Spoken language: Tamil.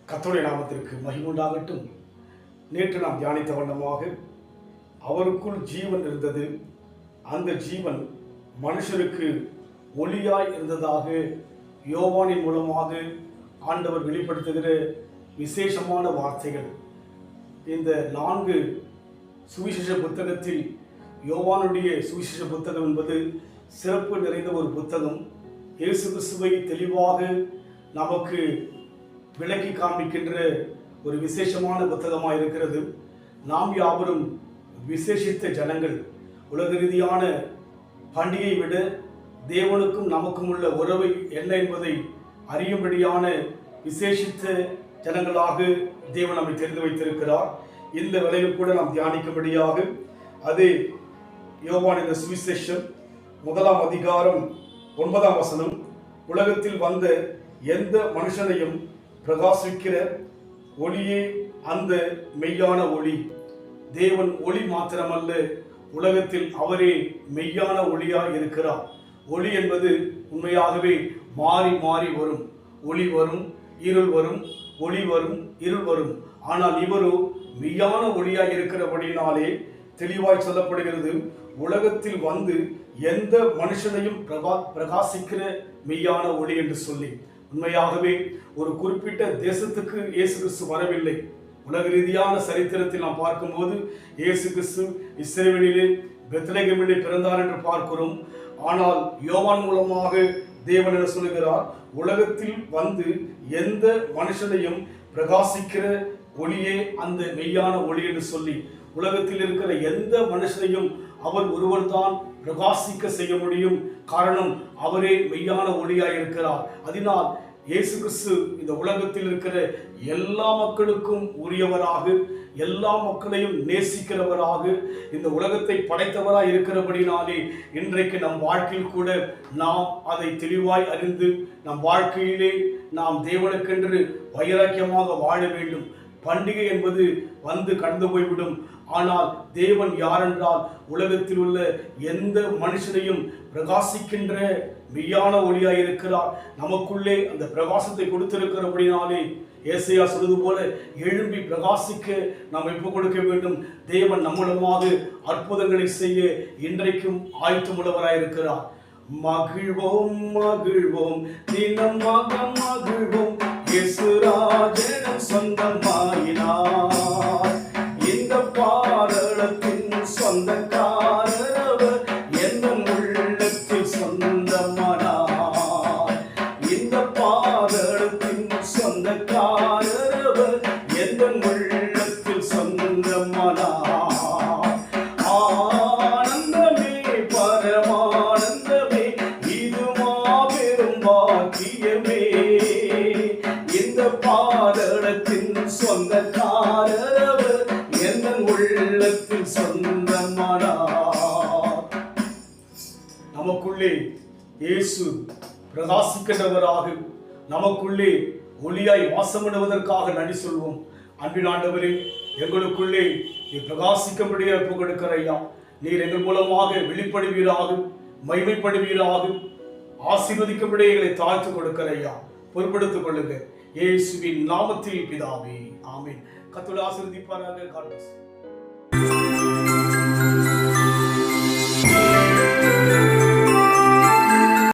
கர்த்தருடைய நாமத்திற்கு மகிமையுண்டாகட்டும். நேற்று நாம் தியானித்த வண்ணமாக அவருக்குள் ஜீவன் இருந்தது, அந்த ஜீவன் மனுஷருக்கு ஒளியாய் இருந்ததாக யோவானின் மூலமாக ஆண்டவர் வெளிப்படுத்துகிற விசேஷமான வார்த்தைகள். இந்த 4 சுவிசேஷ புத்தகத்தில் யோவானுடைய சுவிசேஷ புத்தகம் என்பது சிறப்பு நிறைந்த ஒரு புத்தகம். இயேசு கிறிஸ்துவை தெளிவாக நமக்கு விளக்கி காண்பிக்கின்ற ஒரு விசேஷமான புத்தகமாக இருக்கிறது. நாம் யாவரும் விசேஷித்த ஜனங்கள். உலக ரீதியான பண்டிகை விட தேவனுக்கும் நமக்கும் உள்ள உறவை என்ன என்பதை அறியும்படியான விசேஷித்த ஜனங்களாக தேவன் நம்மை தெரிந்து வைத்திருக்கிறார். இந்த வேளையில் கூட நாம் தியானிக்கும்படியாக அது யோவான் இந்த சுவிசேஷம் 1ஆம் அதிகாரம் 9ஆம் வசனம். உலகத்தில் வந்த எந்த மனுஷனையும் பிரகாசிக்கிற ஒளியே அந்த மெய்யான ஒளி. தேவன் ஒளி மாத்திரமல்ல, உலகத்தில் அவரே மெய்யான ஒளியாய் இருக்கிறார். ஒளி என்பது உண்மையாகவே மாறி மாறி வரும். ஒளி வரும், இருள் வரும், ஒளி வரும், இருள் வரும். ஆனால் இவரோ மெய்யான ஒளியாய் இருக்கிறபடினாலே தெளிவாய் சொல்லப்படுகிறது, உலகத்தில் வந்து எந்த மனுஷனையும் பிரகாசிக்கிற மெய்யான ஒளி என்று சொல்லி. உண்மையாகவே ஒரு குறிப்பிட்ட தேசத்துக்கு இயேசு கிறிஸ்து வரவில்லை. உலக ரீதியான சரித்திரத்தில் நாம் பார்க்கும்போது இயேசு கிறிஸ்து இஸ்ரவேலிலே பெத்லகேமிலே பிறந்தார் என்று பார்க்கிறோம். ஆனால் யோவான் மூலமாக தேவன் என்ன சொல்லுகிறார், உலகத்தில் வந்து எந்த மனுஷனையும் பிரகாசிக்கிற ஒளியே அந்த மெய்யான ஒளி என்று சொல்லி. உலகத்தில் இருக்கிற எந்த மனுஷனையும் அவர் ஒருவர் தான் பிரகாசிக்க செய்ய முடியும். காரணம், அவரே மெய்யான ஒளியாய் இருக்கிறார். அதனால் இயேசு கிறிஸ்து இந்த உலகத்தில் இருக்கிற எல்லா மக்களுக்கும் உரியவராக, எல்லா மக்களையும் நேசிக்கிறவராக, இந்த உலகத்தை படைத்தவராய் இருக்கிறபடினாலே இன்றைக்கு நம் வாழ்க்கையில் கூட நாம் அதை தெளிவாய் அறிந்து நம் வாழ்க்கையிலே நாம் தேவனுக்கென்று வைராக்கியமாக வாழ வேண்டும். பண்டிகை என்பது வந்து கடந்து போய்விடும். ஆனால் தேவன் யாரென்றால் உலகத்தில் உள்ள எந்த மனுஷனையும் பிரகாசிக்கின்ற மெய்யான ஒளியாய் இருக்கிறார். நமக்குள்ளே அந்த பிரகாசத்தை கொடுத்திருக்கிறபடினாலே ஏசாயா சொல்வது போல எழும்பி பிரகாசிக்க நாம் எப்ப கொடுக்க வேண்டும். தேவன் நம்முடமாக அற்புதங்களை செய்ய இன்றைக்கும் ஆயத்தமுள்ளவராய் இருக்கிறார். மகிழ்வோம் மகிழ்வோம் தினம் மகிழ்வோம், இயேசு ராஜன் சொந்தமாயினார். இந்த பாதளத்தின் சொந்தக்காரர் என்னும் உள்ளத்தில் சொந்தமானார். இந்த பாதளத்தின் சொந்தக்காரர் என்னும் உள்ளத்தில் சொந்தமானார். ஆனந்தமே பரமானந்தமே, இது மாபெரும் பாக்கியமே. இந்த பாதளத்தின் சொந்தக்காரர் என்னும் உள்ளத்தில் சொந்தமானார். நமக்குள்ளே இயேசு பிரகாசிக்கின்றவராக, நமக்குள்ளே ஒளியாய் வாசமிடுவதற்காக நன்றி சொல்வோம். அன்பின் ஆண்டவரே, எங்களுக்குள்ளே நீ பிரகாசிக்கும்படியாக ஒப்புக் கொடுக்கிற ஐயா. நீர் எங்கள் மூலமாக வெளிப்படுவீராக, மகிமைப்படுவீராக, ஆசீர்வதிக்கும்படியே எங்களை தாழ்த்து கொடுக்கிற ஐயா. பொறுப்படுத்திக் கொள்ளுங்க. இயேசுவின் நாமத்தில் பிதாவே, ஆமென். கர்த்தர் ஆசீர்வதிப்பாராக. God bless you.